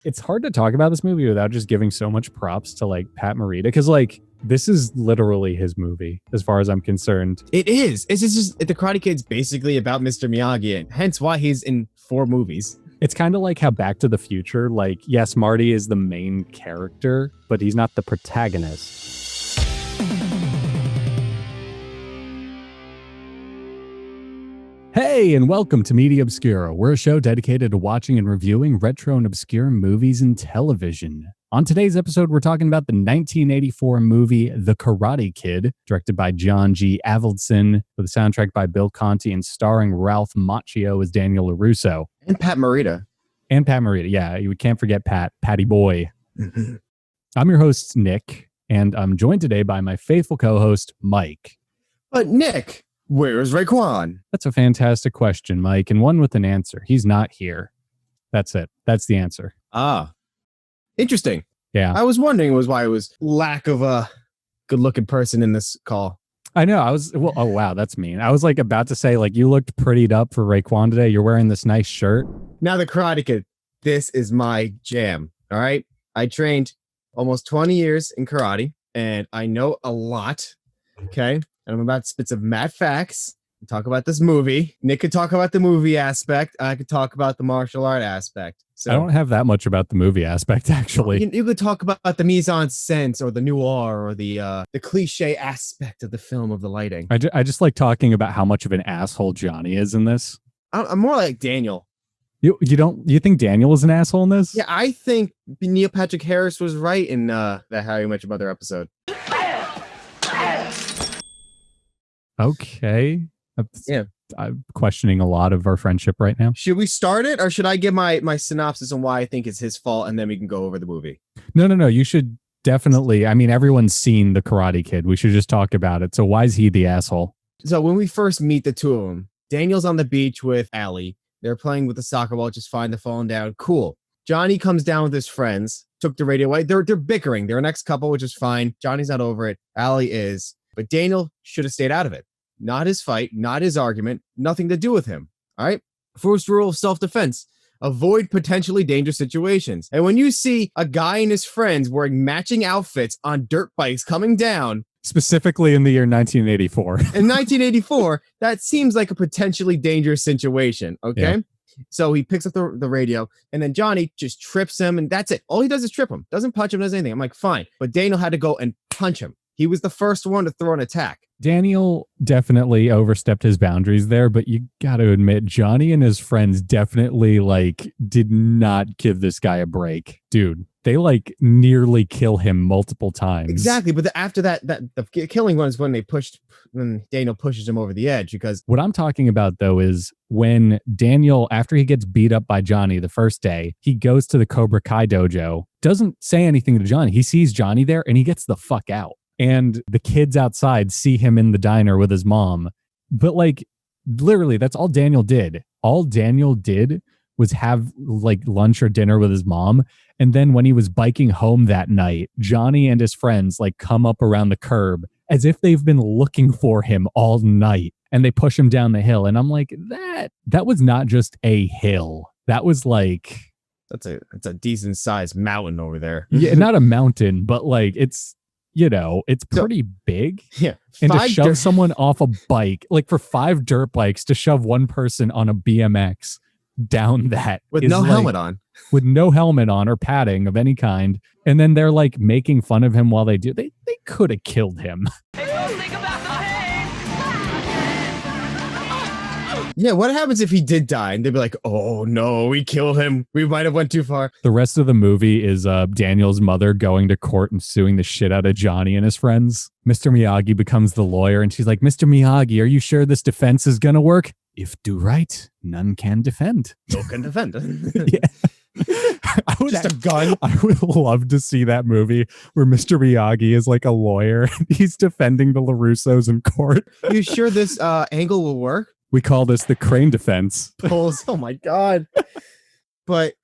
It's hard to talk about this movie without just giving so much props to like Pat Morita, because like this is literally his movie as far as I'm concerned. It is. It's just the Karate Kid's basically about Mr. Miyagi, and hence why he's in 4 movies. It's kind of like how Back to the Future, like, yes, Marty is the main character, but he's not the protagonist. Hey, and welcome to Media Obscura. We're a show dedicated to watching and reviewing retro and obscure movies and television. On today's episode, we're talking about the 1984 movie The Karate Kid, directed by John G. Avildsen, with a soundtrack by Bill Conti and starring Ralph Macchio as Daniel LaRusso. And Pat Morita. Yeah. You can't forget Patty Boy. I'm your host, Nick, and I'm joined today by my faithful co-host, Mike. But Nick, where's Raekwon? That's a fantastic question, Mike, and one with an answer. He's not here. That's it. That's the answer. Ah, interesting. Yeah. I was wondering why it was lack of a good-looking person in this call. I know. Oh, wow, that's mean. I was like about to say, like, you looked prettied up for Raekwon today. You're wearing this nice shirt. Now, The Karate Kid, this is my jam, all right? I trained almost 20 years in karate, and I know a lot, okay? And I'm about to spit some mad facts and talk about this movie. Nick could talk about the movie aspect. I could talk about the martial art aspect. So I don't have that much about the movie aspect, actually. You could talk about the mise-en-scène or the noir or the cliche aspect of the film, of the lighting. I just like talking about how much of an asshole Johnny is in this. I'm more like Daniel. You think Daniel is an asshole in this? Yeah, I think Neil Patrick Harris was right in that How You Met Your Mother episode. Okay. Yeah. I'm questioning a lot of our friendship right now. Should we start it, or should I give my synopsis on why I think it's his fault, and then we can go over the movie? No. You should definitely. I mean, everyone's seen The Karate Kid. We should just talk about it. So why is he the asshole? So when we first meet the two of them, Daniel's on the beach with Allie. They're playing with the soccer ball, just fine. They're falling down. Cool. Johnny comes down with his friends, took the radio away. They're bickering. They're an ex-couple, which is fine. Johnny's not over it. Allie is. But Daniel should have stayed out of it. Not his fight, not his argument, nothing to do with him. All right? First rule of self-defense: avoid potentially dangerous situations. And when you see a guy and his friends wearing matching outfits on dirt bikes coming down, specifically in the year 1984. In 1984, that seems like a potentially dangerous situation, okay? Yeah. So he picks up the radio, and then Johnny just trips him, and that's it. All he does is trip him. Doesn't punch him, does anything. I'm like, fine. But Daniel had to go and punch him. He was the first one to throw an attack. Daniel definitely overstepped his boundaries there, but you got to admit, Johnny and his friends definitely like did not give this guy a break. Dude, they like nearly kill him multiple times. Exactly, but after that the killing one is when Daniel pushes him over the edge. Because what I'm talking about though is when Daniel, after he gets beat up by Johnny the first day, he goes to the Cobra Kai dojo, doesn't say anything to Johnny. He sees Johnny there and he gets the fuck out. And the kids outside see him in the diner with his mom. But like, literally, that's all Daniel did. All Daniel did was have like lunch or dinner with his mom. And then when he was biking home that night, Johnny and his friends like come up around the curb as if they've been looking for him all night. And they push him down the hill. And I'm like, that was not just a hill. That was like... That's a decent sized mountain over there. Yeah, not a mountain, but like it's... You know, it's pretty big. Yeah. And to shove someone off a bike, like for 5 dirt bikes, to shove one person on a BMX down that. With no helmet on. With no helmet on or padding of any kind. And then they're like making fun of him while they do. They could have killed him. Yeah, what happens if he did die? And they'd be like, oh no, we killed him. We might have went too far. The rest of the movie is Daniel's mother going to court and suing the shit out of Johnny and his friends. Mr. Miyagi becomes the lawyer and she's like, Mr. Miyagi, are you sure this defense is going to work? If do right, none can defend. No can defend. Yeah. Just a gun. I would love to see that movie where Mr. Miyagi is like a lawyer. He's defending the LaRussos in court. You sure this angle will work? We call this the crane defense. Oh my God. But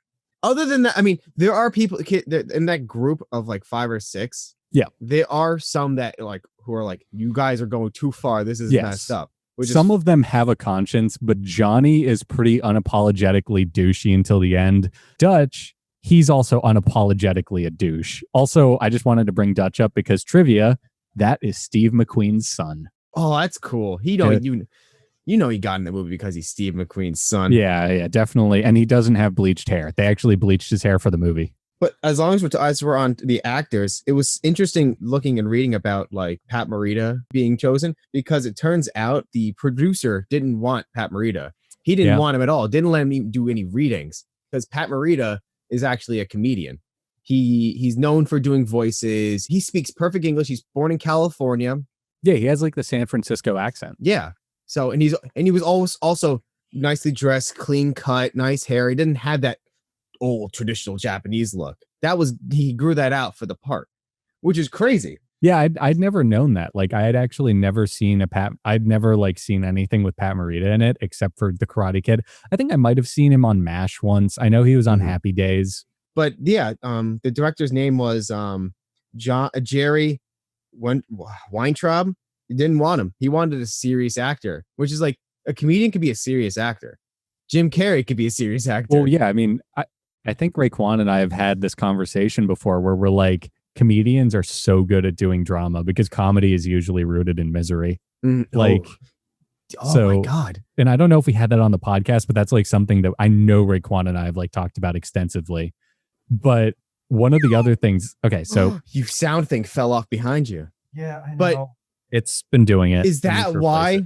other than that, I mean, there are people in that group of like 5 or 6. Yeah. There are some that like who are like, you guys are going too far. This is messed up. Some of them have a conscience, but Johnny is pretty unapologetically douchey until the end. Dutch, he's also unapologetically a douche. Also, I just wanted to bring Dutch up because trivia, that is Steve McQueen's son. Oh, that's cool. He don't you know he got in the movie because he's Steve McQueen's son. Yeah, definitely. And he doesn't have bleached hair. They actually bleached his hair for the movie. But as long as we're on the actors, it was interesting looking and reading about like Pat Morita being chosen because it turns out the producer didn't want Pat Morita. He didn't want him at all. Didn't let him even do any readings because Pat Morita is actually a comedian. He's known for doing voices. He speaks perfect English. He's born in California. Yeah, he has like the San Francisco accent. Yeah. So he was always also nicely dressed, clean cut, nice hair. He didn't have that old traditional Japanese look. He grew that out for the part, which is crazy. Yeah, I'd never known that. Like I had actually never seen I'd never like seen anything with Pat Morita in it except for The Karate Kid. I think I might have seen him on MASH once. I know he was on Happy Days. But yeah, the director's name was Jerry Weintraub. He didn't want him. He wanted a serious actor, which is like a comedian could be a serious actor. Jim Carrey could be a serious actor. Well, yeah, I mean, I think Raekwon and I have had this conversation before where we're like, comedians are so good at doing drama because comedy is usually rooted in misery. Oh my God. And I don't know if we had that on the podcast, but that's like something that I know Raekwon and I have like talked about extensively. But one of the other things, okay, so your sound thing fell off behind you. Yeah, I know. But it's been doing it. Is that why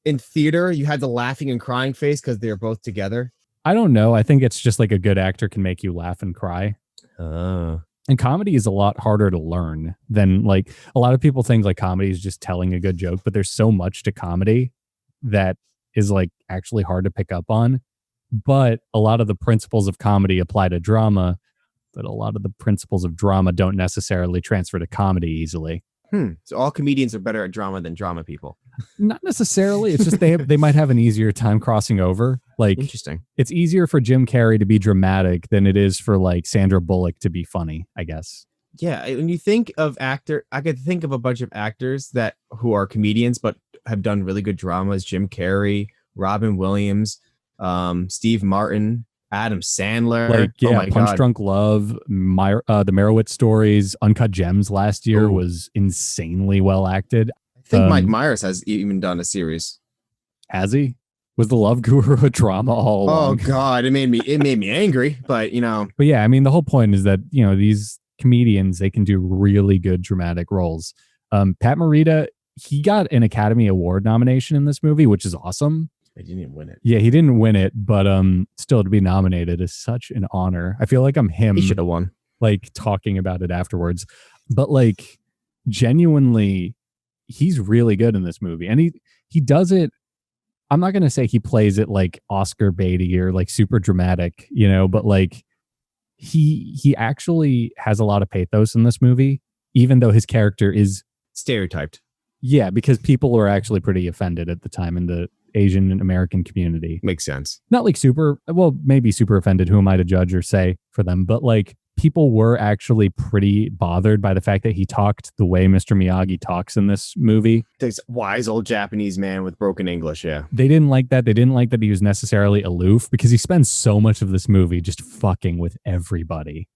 in theater you had the laughing and crying face because they're both together? I don't know. I think it's just like a good actor can make you laugh and cry. And comedy is a lot harder to learn than like a lot of people think like comedy is just telling a good joke, but there's so much to comedy that is like actually hard to pick up on. But a lot of the principles of comedy apply to drama, but a lot of the principles of drama don't necessarily transfer to comedy easily. So all comedians are better at drama than drama people. Not necessarily. It's just they might have an easier time crossing over. Like, interesting. It's easier for Jim Carrey to be dramatic than it is for like Sandra Bullock to be funny, I guess. Yeah, when you think of actor, I could think of a bunch of actors who are comedians but have done really good dramas. Jim Carrey, Robin Williams, Steve Martin, Adam Sandler. Like, yeah, Punch Drunk Love, the Merowitz Stories, Uncut Gems last year was insanely well acted. I think Mike Myers has even done a series. Has he? Was the Love Guru a drama all along? Oh God, it made me angry, but you know. But yeah, I mean, the whole point is that, you know, these comedians, they can do really good dramatic roles. Pat Morita, he got an Academy Award nomination in this movie, which is awesome. He didn't even win it. Yeah, he didn't win it, but still to be nominated is such an honor. I feel like I'm him. He should have won. Like talking about it afterwards. But like genuinely, he's really good in this movie. And he does it. I'm not gonna say he plays it like Oscar Beatty or like super dramatic, you know, but like he actually has a lot of pathos in this movie, even though his character is stereotyped. Yeah, because people were actually pretty offended at the time in the Asian and American community. Makes sense. Not like maybe super offended. Who am I to judge or say for them? But like people were actually pretty bothered by the fact that he talked the way Mr. Miyagi talks in this movie. This wise old Japanese man with broken English. Yeah. They didn't like that. They didn't like that he was necessarily aloof because he spends so much of this movie just fucking with everybody.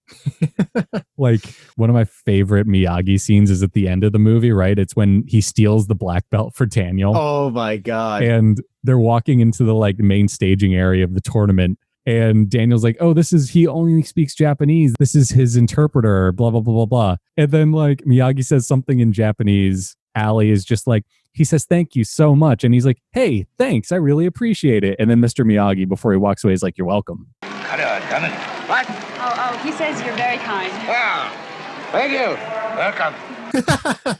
Like one of my favorite Miyagi scenes is at the end of the movie, right? It's when he steals the black belt for Daniel. Oh my God. And they're walking into the like main staging area of the tournament. And Daniel's like, oh, he only speaks Japanese. This is his interpreter, blah, blah, blah, blah, blah. And then like Miyagi says something in Japanese. Ali is just like, he says, thank you so much. And he's like, hey, thanks. I really appreciate it. And then Mr. Miyagi, before he walks away, is like, you're welcome. What? Oh, he says you're very kind. Wow. Thank you. Welcome.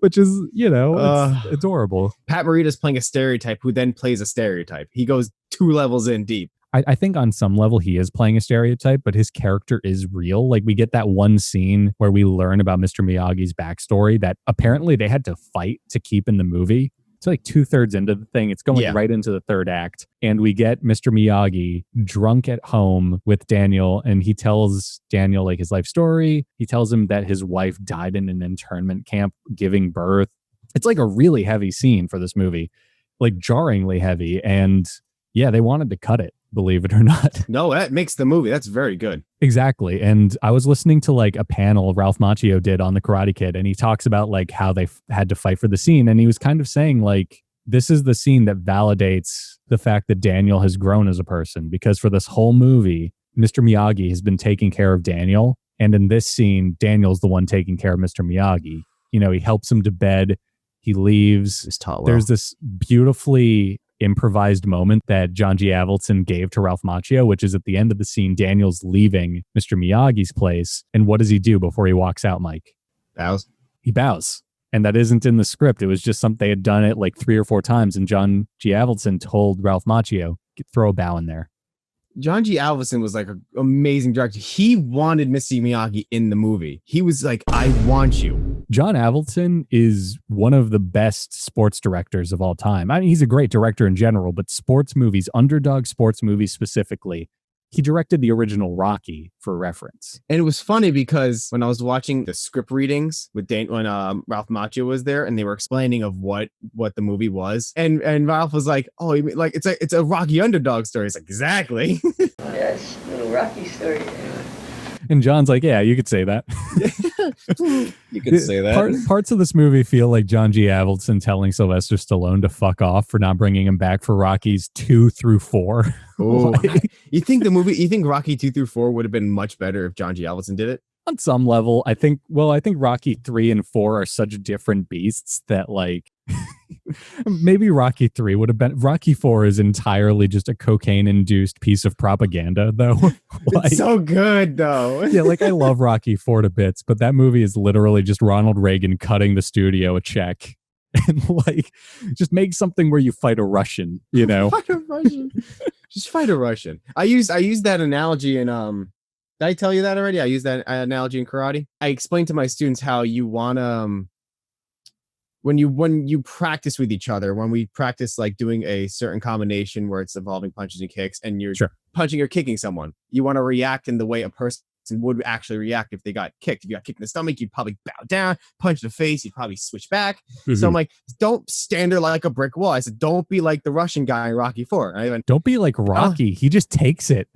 Which is, you know, it's adorable. Pat Morita's playing a stereotype who then plays a stereotype. He goes 2 levels in deep. I think on some level he is playing a stereotype, but his character is real. Like we get that one scene where we learn about Mr. Miyagi's backstory that apparently they had to fight to keep in the movie. It's like 2/3 into the thing. It's going right into the 3rd act. And we get Mr. Miyagi drunk at home with Daniel. And he tells Daniel like his life story. He tells him that his wife died in an internment camp giving birth. It's like a really heavy scene for this movie, like jarringly heavy. And yeah, they wanted to cut it. believe it or not. No, that makes the movie. That's very good. Exactly. And I was listening to like a panel Ralph Macchio did on the Karate Kid, and he talks about like how they had to fight for the scene. And he was kind of saying like, this is the scene that validates the fact that Daniel has grown as a person, because for this whole movie, Mr. Miyagi has been taking care of Daniel. And in this scene, Daniel's the one taking care of Mr. Miyagi. You know, he helps him to bed. He leaves. It's taught well. There's this beautifully improvised moment that John G. Avildsen gave to Ralph Macchio, which is at the end of the scene, Daniel's leaving Mr. Miyagi's place. And what does he do before he walks out, Mike? Bows. He bows. And that isn't in the script. It was just something they had done it like 3 or 4 times. And John G. Avildsen told Ralph Macchio, throw a bow in there. John G. Avildsen was like an amazing director. He wanted Mr. Miyagi in the movie. He was like, I want you. John Avildsen is one of the best sports directors of all time. I mean, he's a great director in general, but sports movies, underdog sports movies specifically, he directed the original Rocky for reference. And it was funny because when I was watching the script readings with when Ralph Macchio was there and they were explaining of what the movie was, and Ralph was like, "Oh, you mean, like it's a Rocky underdog story." It's like, exactly. Yes, little Rocky story. And John's like, yeah, you could say that. You could say that. Parts of this movie feel like John G. Avildsen telling Sylvester Stallone to fuck off for not bringing him back for Rockies 2 through 4. Oh, you think Rocky 2 through 4 would have been much better if John G. Avildsen did it? On some level, I think Rocky 3 and 4 are such different beasts that like maybe Rocky 3 would have been. Rocky 4 is entirely just a cocaine-induced piece of propaganda, though. It's so good, though. Yeah, like I love Rocky 4 to bits, but that movie is literally just Ronald Reagan cutting the studio a check and like just make something where you fight a Russian, you know? Fight a Russian. Just fight a Russian. I use that analogy in Did I tell you that already? I use that analogy in karate. I explained to my students how you want to when you practice with each other, when we practice like doing a certain combination where it's involving punches and kicks, and you're punching or kicking someone, you want to react in the way a person would actually react if they got kicked. If you got kicked in the stomach, you'd probably bow down. Punch in the face, you'd probably switch back. Mm-hmm. So I'm like, don't stand there like a brick wall. I said, don't be like the Russian guy in Rocky 4. And I went, don't be like Rocky. He just takes it.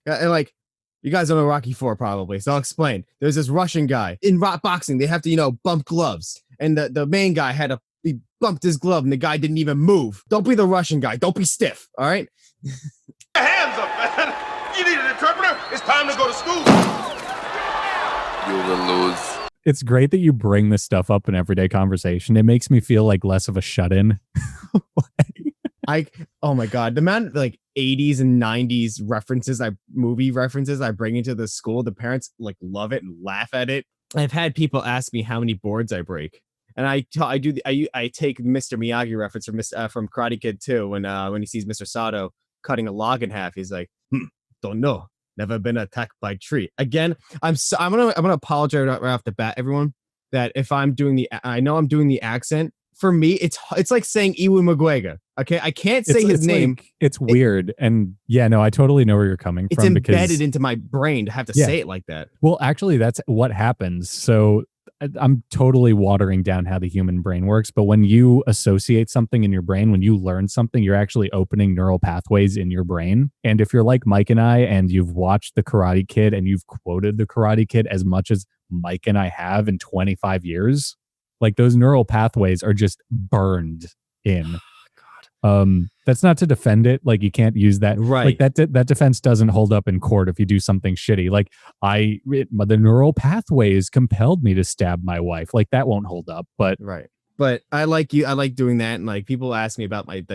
And like, you guys don't know Rocky 4 probably, so I'll explain. There's this Russian guy in boxing. They have to, bump gloves. And the main guy he bumped his glove and the guy didn't even move. Don't be the Russian guy. Don't be stiff. All right. Hands up, man. You need an interpreter. It's time to go to school. You will lose. It's great that you bring this stuff up in everyday conversation. It makes me feel like less of a shut-in. Oh my God, the amount of like 80s and 90s movie references I bring into the school, the parents like love it and laugh at it. I've had people ask me how many boards I break. And I take Mr. Miyagi reference from Karate Kid 2 when he sees Mr. Sato cutting a log in half. He's like, don't know, never been attacked by a tree. Again, I'm gonna apologize right off the bat, everyone, that if I'm doing the accent. For me, it's like saying Iwu Magwega. Okay, I can't say his name. Like, it's weird, and yeah, no, I totally know where you're coming from. It's embedded into my brain to have to say it like that. Well, actually, that's what happens. So I'm totally watering down how the human brain works, but when you associate something in your brain, when you learn something, you're actually opening neural pathways in your brain. And if you're like Mike and I, and you've watched The Karate Kid and you've quoted The Karate Kid as much as Mike and I have in 25 years, like those neural pathways are just burned in. That's not to defend it. Like you can't use that. Right. Like that defense doesn't hold up in court if you do something shitty. Like the neural pathways compelled me to stab my wife. Like that won't hold up. But right. But I like doing that. And like people ask me about my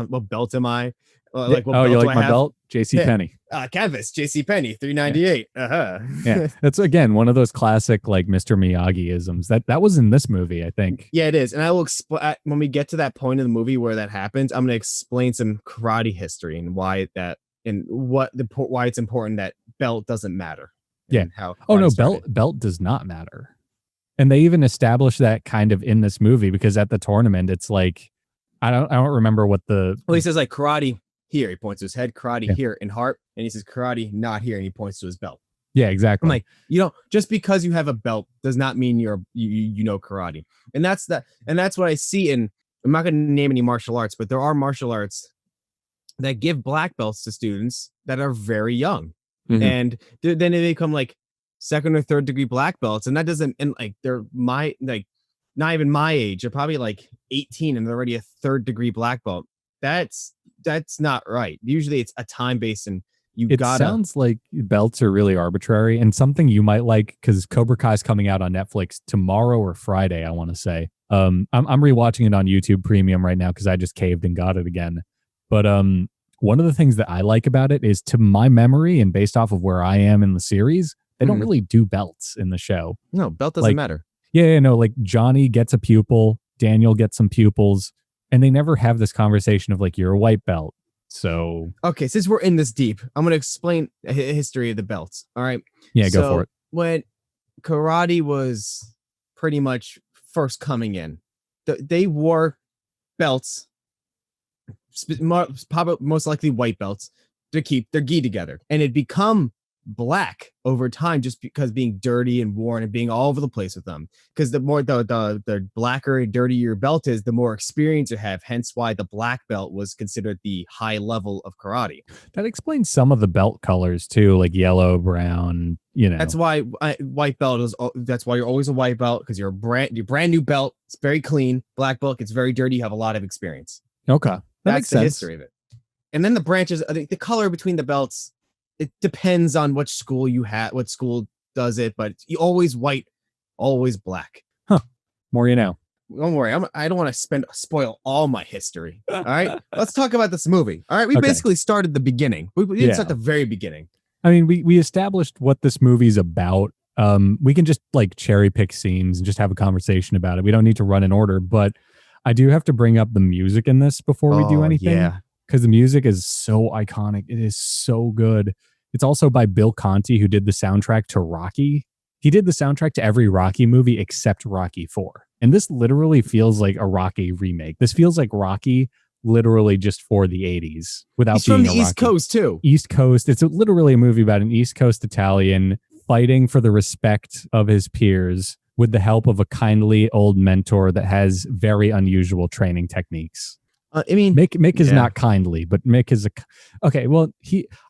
what belt am I? Like what belt you like do I my have? belt? JCPenney. Canvas, JCPenney, $3.98. Yeah, that's again one of those classic like Mr. Miyagi-isms. That was in this movie, I think. Yeah, it is. And I will explain when we get to that point in the movie where that happens. I'm going to explain some karate history and why it's important that belt doesn't matter. Yeah. How? Oh no, belt does not matter. And they even established that kind of in this movie because at the tournament, it's like I don't remember what the. Well, he says like karate here. He points to his head. Karate here in heart, and he says karate not here, and he points to his belt. Yeah, exactly. I'm like, just because you have a belt does not mean you know karate, and that's what I see in. I'm not going to name any martial arts, but there are martial arts that give black belts to students that are very young. Mhm. And then they become like second or third degree black belts. And that doesn't, and like they're not even my age. They're probably like 18 and they're already a third degree black belt. That's not right. Usually it's a time based, and It sounds like belts are really arbitrary, and something you might like, because Cobra Kai is coming out on Netflix tomorrow or Friday, I want to say. I'm rewatching it on YouTube Premium right now because I just caved and got it again. But one of the things that I like about it is, to my memory and based off of where I am in the series, they don't really do belts in the show. No, belt doesn't matter. Yeah, no, like Johnny gets a pupil, Daniel gets some pupils, and they never have this conversation of like, you're a white belt. So okay, since we're in this deep, I'm going to explain a history of the belts. All right. Yeah, go for it. When karate was pretty much first coming in, they wore belts, probably most likely white belts, to keep their gi together, and it become black over time just because being dirty and worn and being all over the place with them. Because the more the blacker and dirtier your belt is, the more experience you have. Hence why the black belt was considered the high level of karate. That explains some of the belt colors too, like yellow, brown. You know, that's why white belt is. That's why you're always a white belt, because you're brand new belt. It's very clean. Black belt, it's very dirty. You have a lot of experience. Okay, that's makes the sense. history of it. And then the branches, the color between the belts, it depends on which school you have, what school does it, but you always white, always black. Huh. More you know. Don't worry. I don't want to spoil all my history. All right. Let's talk about this movie. All right. We basically started the beginning. We didn't start the very beginning. I mean, we established what this movie's about. We can just like cherry pick scenes and just have a conversation about it. We don't need to run in order, but I do have to bring up the music in this before we do anything. Yeah. Because the music is so iconic. It is so good. It's also by Bill Conti, who did the soundtrack to Rocky. He did the soundtrack to every Rocky movie except Rocky 4. And this literally feels like a Rocky remake. This feels like Rocky literally just for the 80s without He's being from the East Coast too. East Coast. It's literally a movie about an East Coast Italian fighting for the respect of his peers with the help of a kindly old mentor that has very unusual training techniques. I mean, Mick is not kindly, but Mick is okay. Well,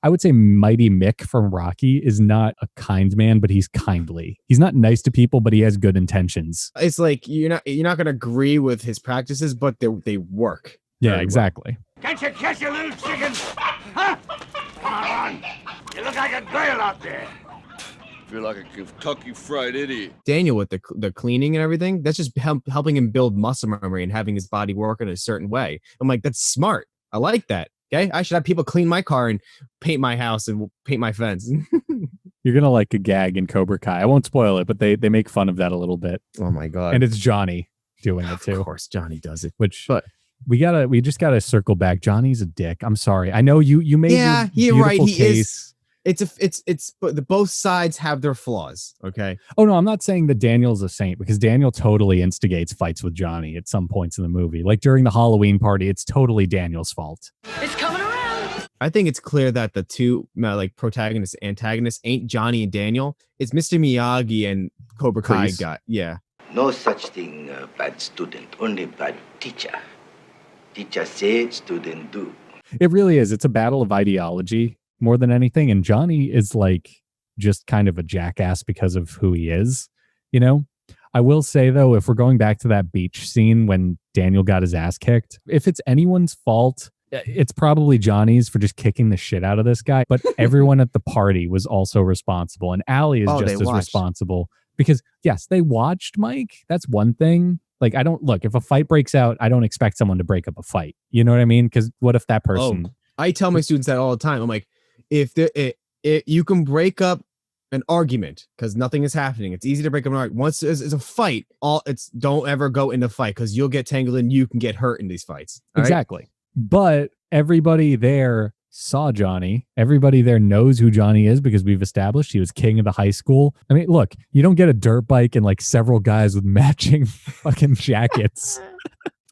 I would say Mighty Mick from Rocky is not a kind man, but he's kindly. He's not nice to people, but he has good intentions. It's like you're not going to agree with his practices, but they work. Yeah, exactly. Well. Can't you catch a little chicken? Huh? Come on. You look like a girl out there. Feel like a Kentucky Fried Idiot. Daniel with the cleaning and everything, that's just helping him build muscle memory and having his body work in a certain way. I'm like, that's smart. I like that. Okay, I should have people clean my car and paint my house and paint my fence. You're gonna like a gag in Cobra Kai. I won't spoil it, but they make fun of that a little bit. Oh my god! And it's Johnny doing it too. Of course, Johnny does it. But we just gotta circle back. Johnny's a dick. I'm sorry. I know you made you're right. He case. Is. But both sides have their flaws. Okay. Oh no, I'm not saying that Daniel's a saint, because Daniel totally instigates fights with Johnny at some points in the movie. Like during the Halloween party, it's totally Daniel's fault. It's coming around. I think it's clear that the two like protagonists, antagonists ain't Johnny and Daniel. It's Mr. Miyagi and Cobra Kai got. Yeah. No such thing, bad student, only bad teacher. Teacher say, student do. It really is. It's a battle of ideology more than anything. And Johnny is like just kind of a jackass because of who he is, you know? I will say though, if we're going back to that beach scene when Daniel got his ass kicked, if it's anyone's fault, it's probably Johnny's for just kicking the shit out of this guy. But everyone at the party was also responsible. And Allie is just as responsible because yes, they watched, Mike. That's one thing. Like, if a fight breaks out, I don't expect someone to break up a fight. You know what I mean? Because what if that person... I tell my students that all the time. I'm like, if you can break up an argument because nothing is happening, it's easy to break up an argument. Once it's a fight, don't ever go into fight because you'll get tangled and you can get hurt in these fights. Exactly. Right? But everybody there saw Johnny. Everybody there knows who Johnny is because we've established he was king of the high school. I mean, look, you don't get a dirt bike and like several guys with matching fucking jackets.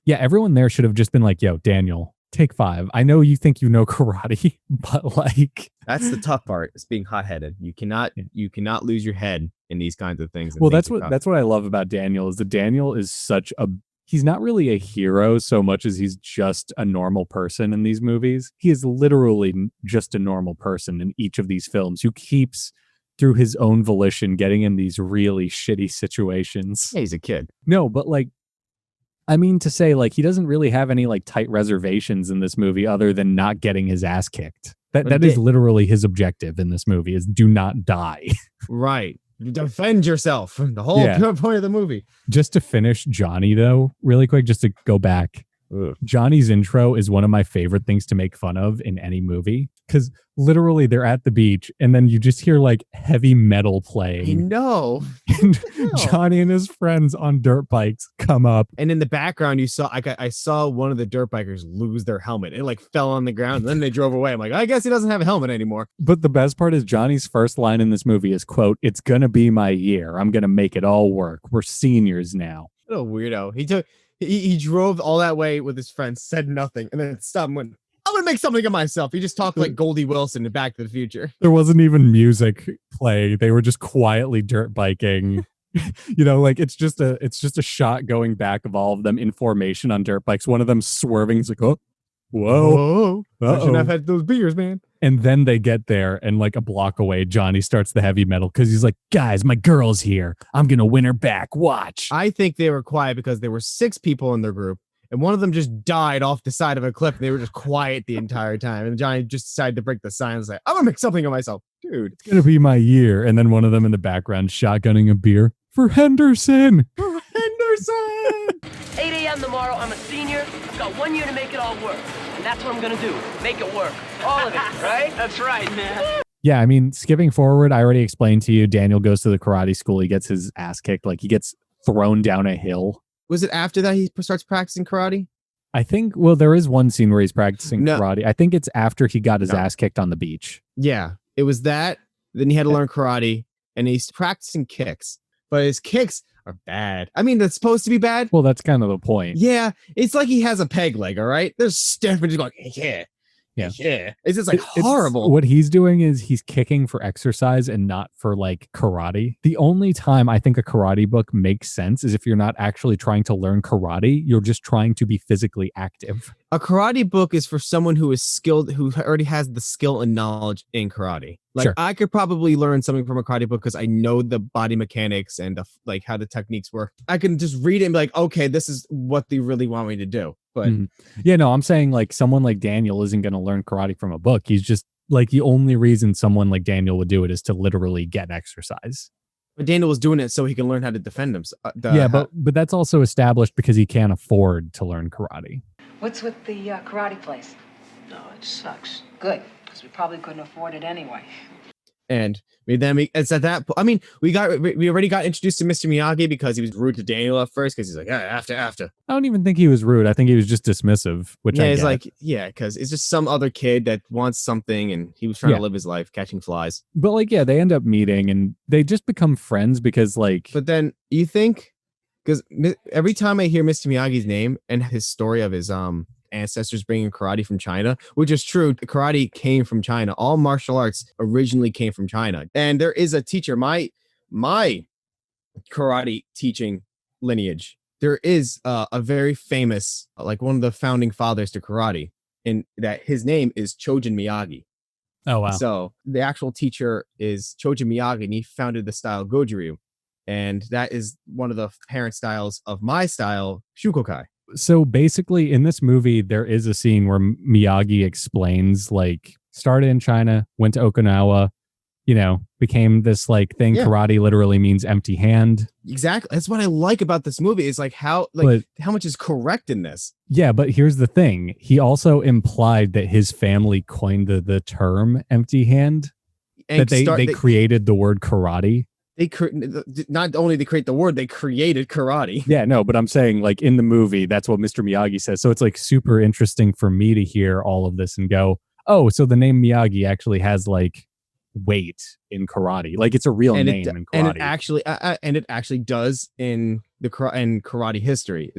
Yeah, everyone there should have just been like, yo, Daniel, take 5. I know you think you know karate, but like... That's the tough part. It's being hot-headed. You cannot lose your head in these kinds of things. Well, that's what I love about Daniel is that Daniel is such a he's not really a hero so much as he's just a normal person in these movies. He is literally just a normal person in each of these films who keeps, through his own volition, getting in these really shitty situations. Yeah, he's a kid. No, but like, I mean to say, like, he doesn't really have any like tight reservations in this movie other than not getting his ass kicked. That is literally his objective in this movie, is do not die. Right. Defend yourself. The whole point of the movie. Just to finish Johnny, though, really quick, just to go back. Ugh. Johnny's intro is one of my favorite things to make fun of in any movie, because literally they're at the beach and then you just hear like heavy metal I playing. know. And Johnny and his friends on dirt bikes come up. And in the background, you saw I saw one of the dirt bikers lose their helmet. It like fell on the ground and then they drove away. I'm like, I guess he doesn't have a helmet anymore. But the best part is Johnny's first line in this movie is, quote, "It's gonna be my year. I'm gonna make it all work. We're seniors now." What a weirdo. He drove all that way with his friends, said nothing, and then stopped and went, I'm gonna make something of myself. He just talked like Goldie Wilson in Back to the Future. There wasn't even music play. They were just quietly dirt biking. You know, like it's just a shot going back of all of them in formation on dirt bikes. One of them swerving. It's like, oh, whoa. I shouldn't have had those beers, man. And then they get there, and like a block away, Johnny starts the heavy metal because he's like, guys, my girl's here. I'm going to win her back. Watch. I think they were quiet because there were 6 people in their group, and one of them just died off the side of a cliff. They were just quiet the entire time. And Johnny just decided to break the silence. Like, I'm going to make something of myself. Dude, it's going to be my year. And then one of them in the background shotgunning a beer for Henderson. For Henderson. 8 a.m. tomorrow. I'm a senior. I've got 1 year to make it all work. And that's what I'm going to do. Make it work. All of it, right? That's right, man. Yeah, I mean, skipping forward, I already explained to you, Daniel goes to the karate school. He gets his ass kicked. Like, he gets thrown down a hill. Was it after that he starts practicing karate? I think, well, there is one scene where he's practicing karate. I think it's after he got his ass kicked on the beach. Yeah, it was that. Then he had to learn karate, and he's practicing kicks. But his kicks are bad. I mean, that's supposed to be bad. Well, that's kind of the point. Yeah, it's like he has a peg leg, all right? They're stiff and just going, yeah. It's just like horrible. What he's doing is he's kicking for exercise and not for like karate. The only time I think a karate book makes sense is if you're not actually trying to learn karate, you're just trying to be physically active. A karate book is for someone who is skilled, who already has the skill and knowledge in karate. Like, sure. I could probably learn something from a karate book because I know the body mechanics and like how the techniques work. I can just read it and be like, okay, this is what they really want me to do. But yeah, no, I'm saying like someone like Daniel isn't going to learn karate from a book. He's just like, the only reason someone like Daniel would do it is to literally get exercise. But Daniel was doing it so he can learn how to defend himself. But that's also established because he can't afford to learn karate. What's with the karate place? No, it sucks. Good, because we probably couldn't afford it anyway. And it's at that point. I mean, we already got introduced to Mr. Miyagi because he was rude to Daniel at first because he's like, after. I don't even think he was rude. I think he was just dismissive, which I he's get. like, because it's just some other kid that wants something and he was trying to live his life catching flies. But like, yeah, they end up meeting and they just become friends because like. But then you think, because every time I hear Mr. Miyagi's name and his story of his ancestors bringing karate from China, which is true. Karate came from China. All martial arts originally came from China. And there is a teacher, my karate teaching lineage. There is a very famous, like one of the founding fathers to karate, and that his name is Chojin Miyagi. Oh, wow. So the actual teacher is Chojin Miyagi, and he founded the style Goju-ryu. And that is one of the parent styles of my style, Shukokai. So basically in this movie, there is a scene where Miyagi explains like started in China, went to Okinawa, became this like thing. Yeah. Karate literally means empty hand. Exactly. That's what I like about this movie is like how much is correct in this. Yeah. But here's the thing. He also implied that his family coined the term empty hand, and that they created the word karate. They not only they create the word, they created karate. Yeah, no, but I'm saying like in the movie, that's what Mr. Miyagi says. So it's like super interesting for me to hear all of this and go, oh, so the name Miyagi actually has like weight in karate. Like it's a real name in karate. And it actually does in karate history.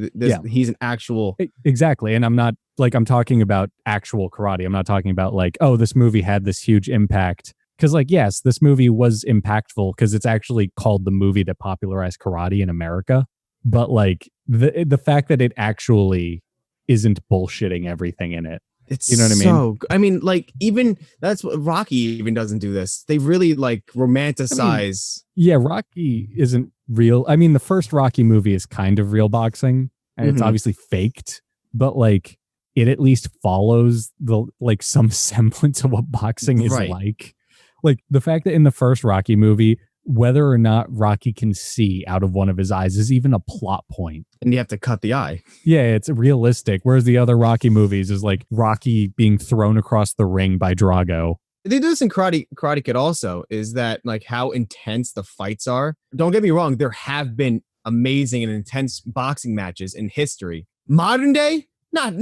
He's an actual. Exactly. And I'm talking about actual karate. I'm not talking about like, oh, this movie had this huge impact. Because, like, yes, this movie was impactful because it's actually called the movie that popularized karate in America. But, like, the fact that it actually isn't bullshitting everything in it. It's You know what I mean? so I mean, like, even that's what Rocky even doesn't do this. They really like romanticize. Yeah, Rocky isn't real. I mean, the first Rocky movie is kind of real boxing, and it's Mhm. obviously faked, but like it at least follows the like some semblance of what boxing is Right. like. Like the fact that in the first Rocky movie, whether or not Rocky can see out of one of his eyes is even a plot point. And you have to cut the eye. Yeah, it's realistic. Whereas the other Rocky movies is like Rocky being thrown across the ring by Drago. They do this in Karate Kid also, is that like how intense the fights are. Don't get me wrong, there have been amazing and intense boxing matches in history. Modern day, not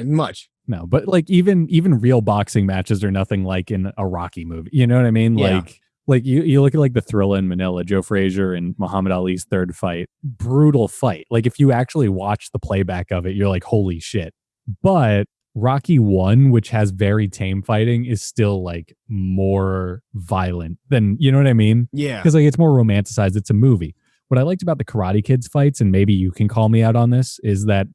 much. No, but like even real boxing matches are nothing like in a Rocky movie. You know what I mean? Yeah. Like you look at like the Thrilla in Manila, Joe Frazier and Muhammad Ali's third fight, brutal fight. Like if you actually watch the playback of it, you're like, holy shit. But Rocky 1, which has very tame fighting, is still like more violent than, you know what I mean? Yeah. Because like it's more romanticized. It's a movie. What I liked about the Karate Kids fights, and maybe you can call me out on this, is that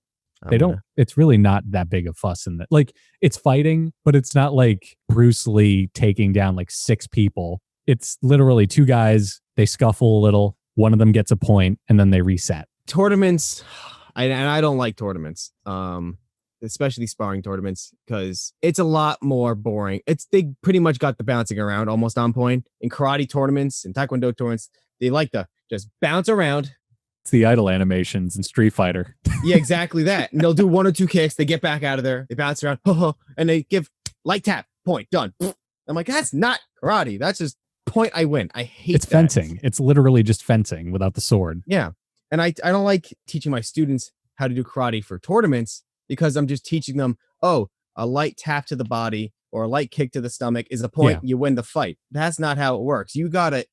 they don't, it's really not that big a fuss in that. Like it's fighting, but it's not like Bruce Lee taking down like 6 people. It's literally 2 guys, they scuffle a little, one of them gets a point, and then they reset. Tournaments, I don't like tournaments, especially sparring tournaments, because it's a lot more boring. They pretty much got the bouncing around almost on point. In karate tournaments and taekwondo tournaments, they like to just bounce around. It's the idle animations in Street Fighter. Yeah, exactly that. And they'll do 1 or 2 kicks, they get back out of there, they bounce around, and they give light tap, point, done. I'm like, that's not karate. That's just point, I win. I hate It's that. fencing. It's literally just fencing without the sword. Yeah. And I don't like teaching my students how to do karate for tournaments, because I'm just teaching them, oh, a light tap to the body or a light kick to the stomach is a point. Yeah. You win the fight. That's not how it works. You got to,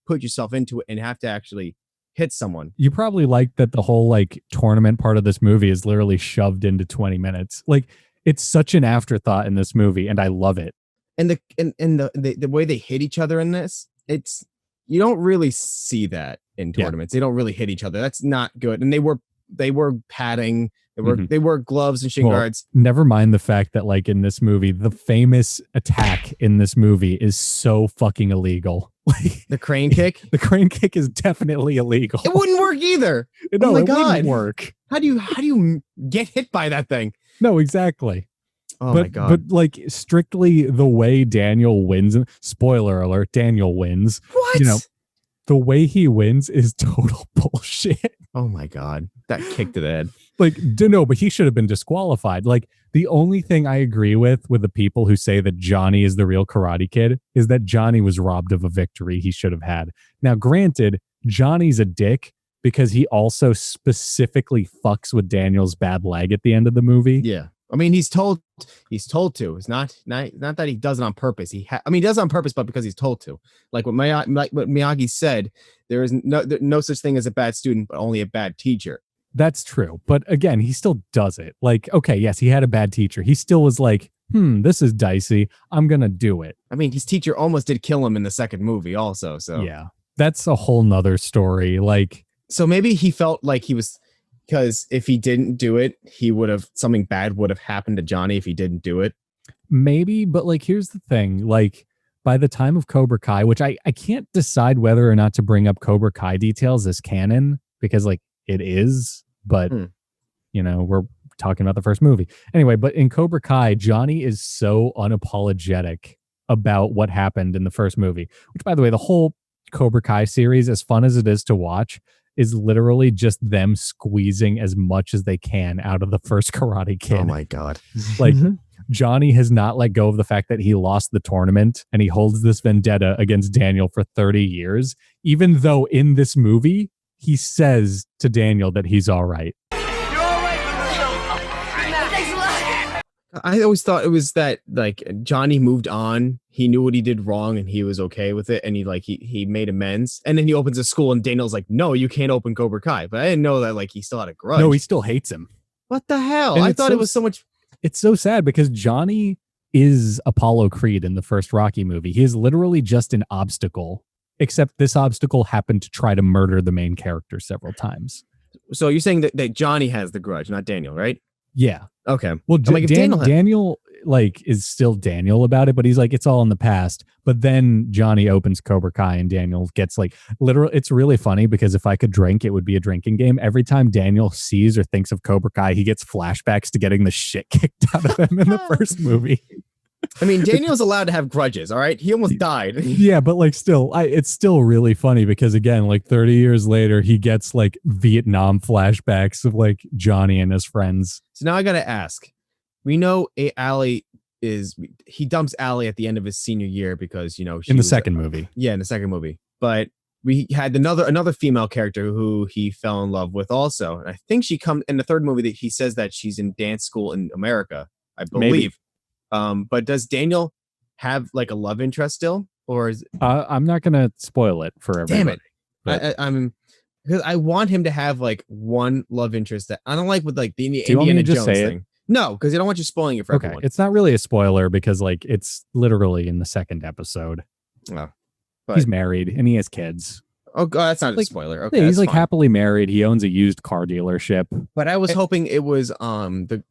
put yourself into it and have to actually hit someone. You probably like that the whole like tournament part of this movie is literally shoved into 20 minutes. Like it's such an afterthought in this movie, and I love it. And the way they hit each other in this, you don't really see that in tournaments. They don't really hit each other. That's not good. And they were padding. They wore gloves and shin guards. Never mind the fact that like in this movie, the famous attack in this movie is so fucking illegal. The crane kick. The crane kick is definitely illegal. It wouldn't work either. No, oh my it God. wouldn't work. How do you get hit by that thing? No, exactly. Oh my God. But like strictly the way Daniel wins, spoiler alert, Daniel wins. What? The way he wins is total bullshit. Oh my God. That kick to the head. Like, no, but he should have been disqualified. Like, the only thing I agree with the people who say that Johnny is the real Karate Kid is that Johnny was robbed of a victory he should have had. Now, granted, Johnny's a dick because he also specifically fucks with Daniel's bad leg at the end of the movie. Yeah. I mean, he's told to. It's not that he does it on purpose. He does it on purpose, but because he's told to. Like what Miyagi said, there is no such thing as a bad student, but only a bad teacher. That's true. But again, he still does it. Like, okay, yes, he had a bad teacher. He still was like, this is dicey. I'm going to do it. I mean, his teacher almost did kill him in the second movie also. So yeah, that's a whole nother story. Like, so maybe he felt like he was, because if he didn't do it, something bad would have happened to Johnny if he didn't do it. Maybe, but like, here's the thing. Like, by the time of Cobra Kai, which I can't decide whether or not to bring up Cobra Kai details as canon, because like it is, but we're talking about the first movie. Anyway, but in Cobra Kai, Johnny is so unapologetic about what happened in the first movie, which by the way, the whole Cobra Kai series, as fun as it is to watch, is literally just them squeezing as much as they can out of the first Karate Kid. Oh my God. Like Johnny has not let go of the fact that he lost the tournament and he holds this vendetta against Daniel for 30 years, even though in this movie, he says to Daniel that he's all right. You're all right, thanks a lot. I always thought it was that like Johnny moved on. He knew what he did wrong and he was okay with it. And he made amends. And then he opens a school and Daniel's like, no, you can't open Cobra Kai. But I didn't know that like he still had a grudge. No, he still hates him. What the hell? And I thought it was so much. It's so sad because Johnny is Apollo Creed in the first Rocky movie. He is literally just an obstacle, except this obstacle happened to try to murder the main character several times. So you're saying that Johnny has the grudge, not Daniel, right? Yeah. Okay. Well, I'm like, if Daniel like is still Daniel about it, but he's like, it's all in the past. But then Johnny opens Cobra Kai and Daniel gets like literal. It's really funny because if I could drink, it would be a drinking game. Every time Daniel sees or thinks of Cobra Kai, he gets flashbacks to getting the shit kicked out of him in the first movie. I mean, Daniel's allowed to have grudges, all right? He almost died. Yeah, but like still, it's still really funny because again, like 30 years later, he gets like Vietnam flashbacks of like Johnny and his friends. So now I got to ask. We know he dumps Allie at the end of his senior year because, she in the second movie. Yeah, in the second movie. But we had another female character who he fell in love with also. And I think she comes in the third movie that he says that she's in dance school in America, I believe. Maybe. But does Daniel have like a love interest still? Or is I'm not going to spoil it for everybody. Damn it. I'm because I want him to have like one love interest that I don't like with like the Indiana Jones thing. It? No, because I don't want you spoiling it for everyone. It's not really a spoiler because like it's literally in the second episode. Oh, he's married and he has kids. Oh god, that's not a spoiler. Okay, yeah, he's like fine. happily married. He owns a used car dealership. But I was hoping it was Yukie,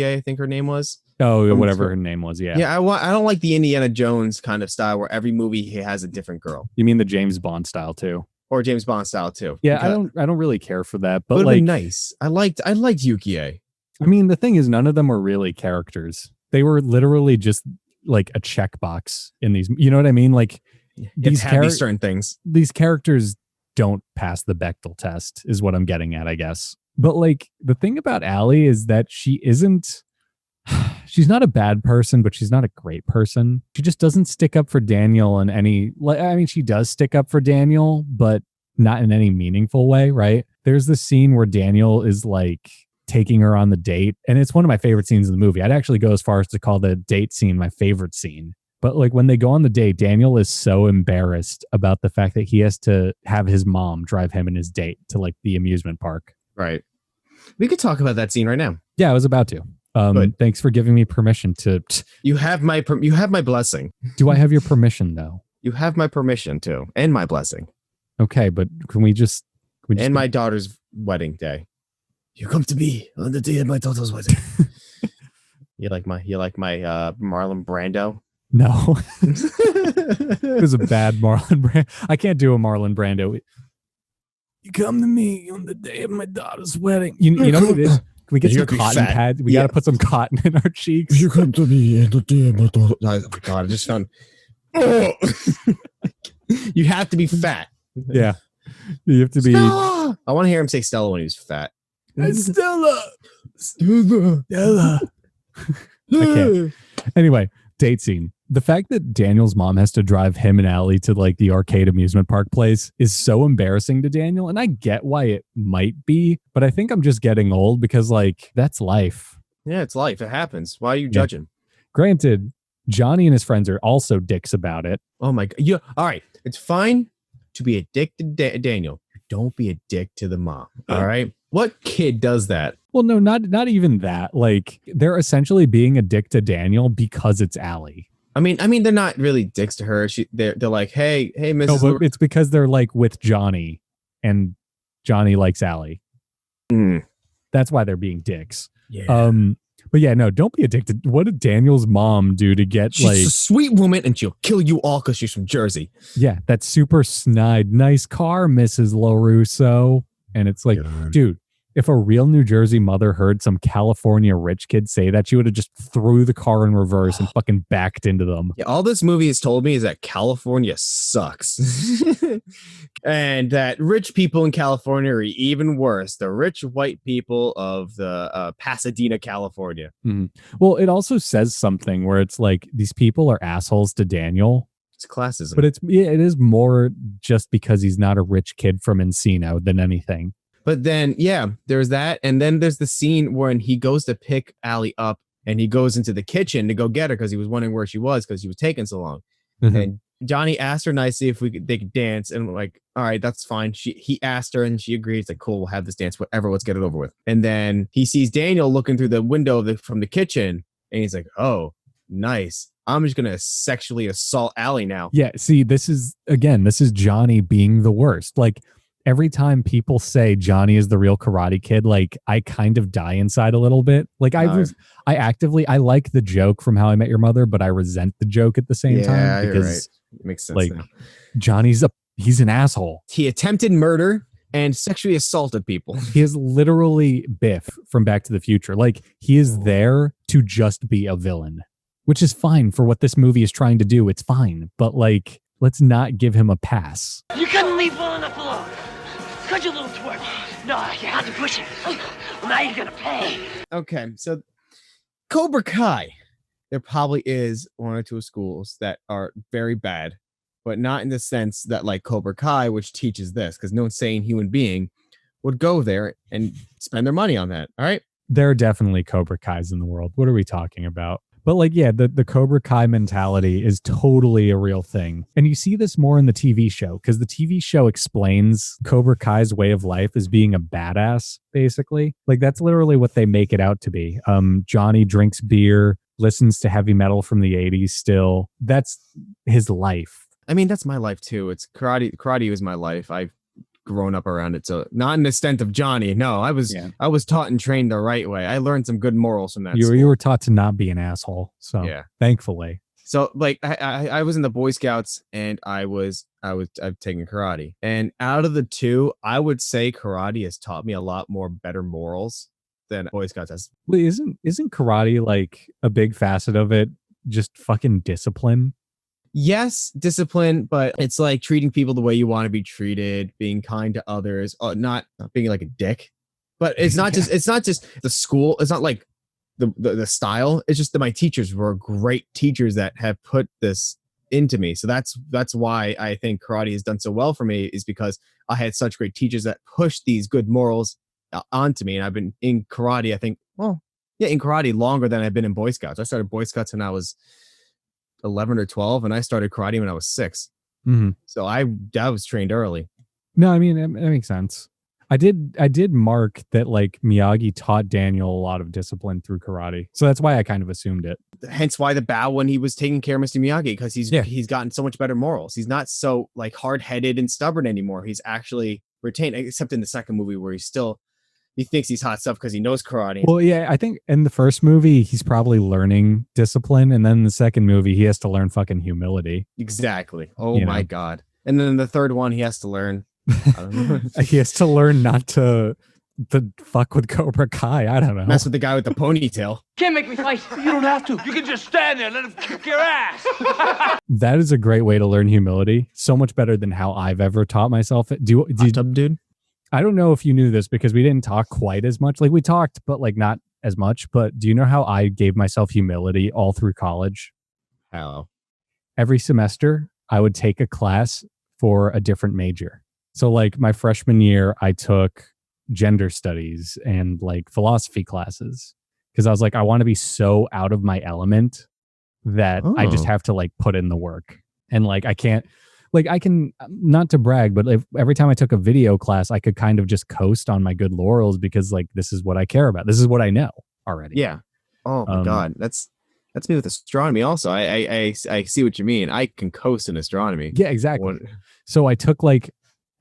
I think her name was. Oh, whatever her name was. Yeah. Yeah, I don't like the Indiana Jones kind of style where every movie he has a different girl. You mean the James Bond style too? Or James Bond style too. Yeah, I don't really care for that. But it would like be nice. I liked Yukie. I mean, the thing is, none of them were really characters. They were literally just like a checkbox in these. You know what I mean? Like these certain things. These characters don't pass the Bechdel test, is what I'm getting at, I guess. But like the thing about Allie is that she isn't. She's not a bad person, but she's not a great person. She just doesn't stick up for Daniel in any. I mean, she does stick up for Daniel, but not in any meaningful way, right? There's this scene where Daniel is like taking her on the date. And it's one of my favorite scenes in the movie. I'd actually go as far as to call the date scene my favorite scene. But like when they go on the date, Daniel is so embarrassed about the fact that he has to have his mom drive him and his date to like the amusement park. Right. We could talk about that scene right now. Yeah, I was about to. Thanks for giving me permission to. You have my blessing. Do I have your permission though? You have my permission too, and my blessing. Okay, but can we just and my daughter's wedding day. You come to me on the day of my daughter's wedding. You like my Marlon Brando? No. It was a bad Marlon Brando. I can't do a Marlon Brando. You come to me on the day of my daughter's wedding. You know what it is? Can we get some cotton pads? We got to put some cotton in our cheeks. You come to me on the day of my daughter's. Oh my god! I just found. Oh. You have to be fat. Yeah. You have to be. Stella! I want to hear him say Stella when he's fat. Stella. I can't. Anyway, date scene. The fact that Daniel's mom has to drive him and Allie to like the arcade amusement park place is so embarrassing to Daniel. And I get why it might be, but I think I'm just getting old because like that's life. Yeah, it's life. It happens. Why are you judging? Granted, Johnny and his friends are also dicks about it. Oh my god. Yeah. All right. It's fine to be a dick to Daniel. Don't be a dick to the mom. All right. What kid does that? Well, no, not even that. Like they're essentially being a dick to Daniel because it's Allie. I mean, they're not really dicks to her. They're like, hey, Mrs. No, but it's because they're like with Johnny, and Johnny likes Allie. That's why they're being dicks. Yeah. But yeah, no, don't be addicted. What did Daniel's mom do to get she's a sweet woman and she'll kill you all because she's from Jersey. Yeah, that super snide, nice car, Mrs. LaRusso. And it's like, dude, if a real New Jersey mother heard some California rich kid say that, she would have just threw the car in reverse and fucking backed into them. Yeah, all this movie has told me is that California sucks. And that rich people in California are even worse. The rich white people of the Pasadena, California. Mm-hmm. Well, it also says something where it's like these people are assholes to Daniel. It's classism. But it is more just because he's not a rich kid from Encino than anything. But then, yeah, there's that. And then there's the scene when he goes to pick Allie up and he goes into the kitchen to go get her because he was wondering where she was because she was taking so long. Mm-hmm. And Johnny asked her nicely if they could dance. And we're like, all right, that's fine. He asked her and she agreed. It's like, cool, we'll have this dance, whatever, let's get it over with. And then he sees Daniel looking through the window from the kitchen and he's like, oh, nice. I'm just going to sexually assault Allie now. Yeah, see, this is Johnny being the worst. Like, every time people say Johnny is the real Karate Kid, like I kind of die inside a little bit. Like I like the joke from How I Met Your Mother, but I resent the joke at the same time because you're right. It makes sense. like now. He's an asshole. He attempted murder and sexually assaulted people. He is literally Biff from Back to the Future. Like he is there to just be a villain, which is fine for what this movie is trying to do. It's fine, but like, let's not give him a pass. You couldn't leave well enough alone. Could you, little twerp? No, you had to push it. Well, now you're gonna pay. Okay, so Cobra Kai. There probably is one or two schools that are very bad, but not in the sense that like Cobra Kai, which teaches this, because no sane human being would go there and spend their money on that. All right. There are definitely Cobra Kais in the world. What are we talking about? But like, yeah, the Cobra Kai mentality is totally a real thing. And you see this more in the TV show because the TV show explains Cobra Kai's way of life as being a badass, basically. Like that's literally what they make it out to be. Johnny drinks beer, listens to heavy metal from the 80s still. That's his life. I mean, that's my life too. It's karate. Karate was my life. I've grown up around it. So not in the extent of Johnny. No, I was taught and trained the right way. I learned some good morals from that. You were taught to not be an asshole. So yeah, thankfully. So like I was in the Boy Scouts and I've taken karate. And out of the two, I would say karate has taught me a lot more better morals than Boy Scouts has. Well, isn't karate like a big facet of it? Just fucking discipline. Yes, discipline, but it's like treating people the way you want to be treated, being kind to others, not being like a dick. But it's not just the school. It's not like the style. It's just that my teachers were great teachers that have put this into me. So that's why I think karate has done so well for me, is because I had such great teachers that pushed these good morals onto me. And I've been in karate, I think, in karate longer than I've been in Boy Scouts. I started Boy Scouts when I was 11 or 12, and I started karate when I was 6. Mm-hmm. So I was trained early. No, I mean, that makes sense. I did mark that like Miyagi taught Daniel a lot of discipline through karate. So that's why I kind of assumed it. Hence why the bow when he was taking care of Mr. Miyagi, because he's gotten so much better morals. He's not so like hard-headed and stubborn anymore. He's actually retained, except in the second movie where he thinks he's hot stuff because he knows karate. Well, yeah, I think in the first movie, he's probably learning discipline. And then in the second movie, he has to learn fucking humility. Exactly. Oh my God. And then in the third one, he has to learn. I don't know. He has to learn not to fuck with Cobra Kai. I don't know. Mess with the guy with the ponytail. Can't make me fight. You don't have to. You can just stand there and let him kick your ass. That is a great way to learn humility. So much better than how I've ever taught myself. Dude. I don't know if you knew this because we didn't talk quite as much. Like we talked, but like not as much. But do you know how I gave myself humility all through college? How? Every semester, I would take a class for a different major. So like my freshman year, I took gender studies and like philosophy classes because I was like, I want to be so out of my element that I just have to like put in the work. And like, I can, not to brag, but every time I took a video class, I could kind of just coast on my good laurels because like, this is what I care about. This is what I know already. Yeah. Oh my God. That's me with astronomy also. I see what you mean. I can coast in astronomy. Yeah, exactly. So I took like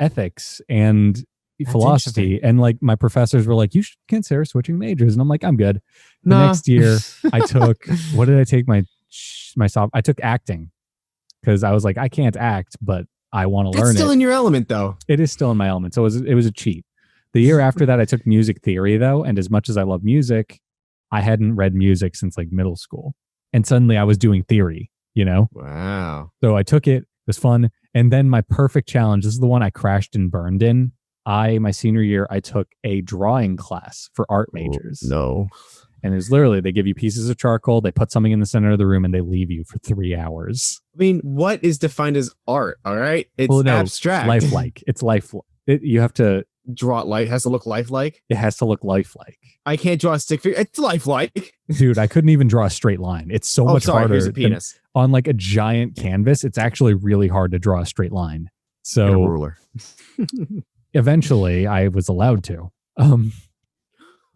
ethics and philosophy, and like my professors were like, you should consider switching majors. And I'm like, I'm good. The next year I took, what did I take I took acting because I was like, I can't act, but I want to learn it. It's still in your element though. It is still in my element. So it was a cheat. The year after that, I took music theory though. And as much as I love music, I hadn't read music since like middle school. And suddenly I was doing theory, Wow. So I took it. It was fun. And then my perfect challenge, this is the one I crashed and burned in. My senior year, I took a drawing class for art majors. No. And it's literally, they give you pieces of charcoal, they put something in the center of the room, and they leave you for 3 hours. I mean, what is defined as art? All right. It's abstract. Lifelike. It's lifelike. You have to draw it like, it has to look lifelike. It has to look lifelike. I can't draw a stick figure. It's lifelike. Dude, I couldn't even draw a straight line. It's so much harder. Here's a penis. On like a giant canvas, it's actually really hard to draw a straight line. So and a ruler. Eventually I was allowed to.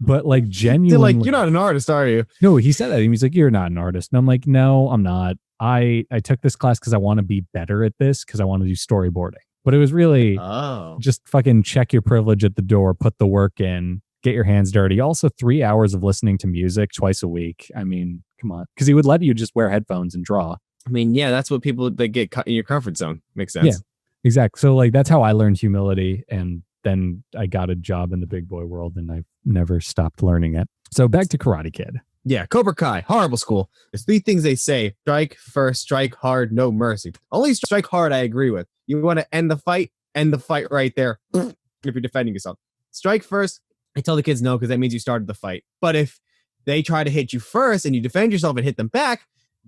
But like genuinely, they're like, you're not an artist, are you? No, he said that. He's like, you're not an artist. And I'm like, no, I'm not. I took this class because I want to be better at this because I want to do storyboarding. But it was really Oh. just fucking check your privilege at the door, put the work in, get your hands dirty. Also 3 hours of listening to music twice a week. I mean, come on. Because he would let you just wear headphones and draw. I mean, yeah, that's what people that get cut in your comfort zone. Makes sense. Yeah, exactly. So like that's how I learned humility, and then I got a job in the big boy world, and I've never stopped learning it. So back to Karate Kid. Yeah, Cobra Kai, horrible school. There's 3 things they say: strike first, strike hard, no mercy. Only strike hard I agree with. You want to end the fight right there. If you're defending yourself, strike first. I tell the kids no because that means you started the fight. But if they try to hit you first and you defend yourself and hit them back,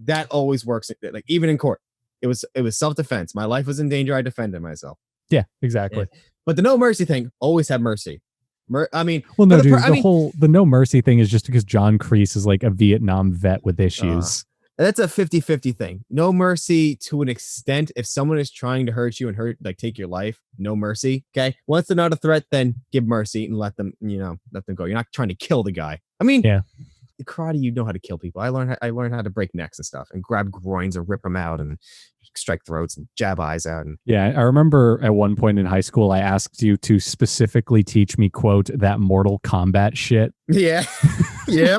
that always works. Like even in court, it was self-defense. My life was in danger. I defended myself. Yeah, exactly. Yeah. But the no mercy thing, always have mercy. Well, no, dude, the no mercy thing is just because John Kreese is like a Vietnam vet with issues. That's a 50-50 thing. No mercy to an extent. If someone is trying to hurt you and take your life, no mercy. Okay. Once they're not a threat, then give mercy and let them go. You're not trying to kill the guy. I mean, yeah. Karate, you know how to kill people. I learned how to break necks and stuff and grab groins and rip them out and strike throats and jab eyes out. And yeah, I remember at one point in high school, I asked you to specifically teach me, quote, that Mortal Kombat shit. Yeah. Yeah.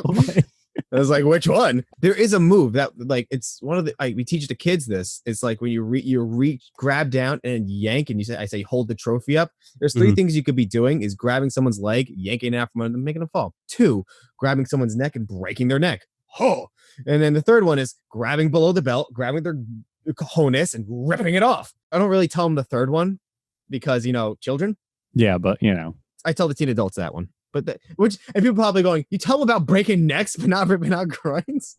I was like, which one? There is a move that like it's one of the we teach the kids this. It's like when you reach, grab down and yank, and I say hold the trophy up. There's 3 things you could be doing: is grabbing someone's leg, yanking it out from under them, making them fall. 2, grabbing someone's neck and breaking their neck. Oh, and then the third one is grabbing below the belt, grabbing their cojones and ripping it off. I don't really tell them the third one because children. Yeah, but I tell the teen adults that one. But and people probably going, you tell them about breaking necks, but not ripping out groins.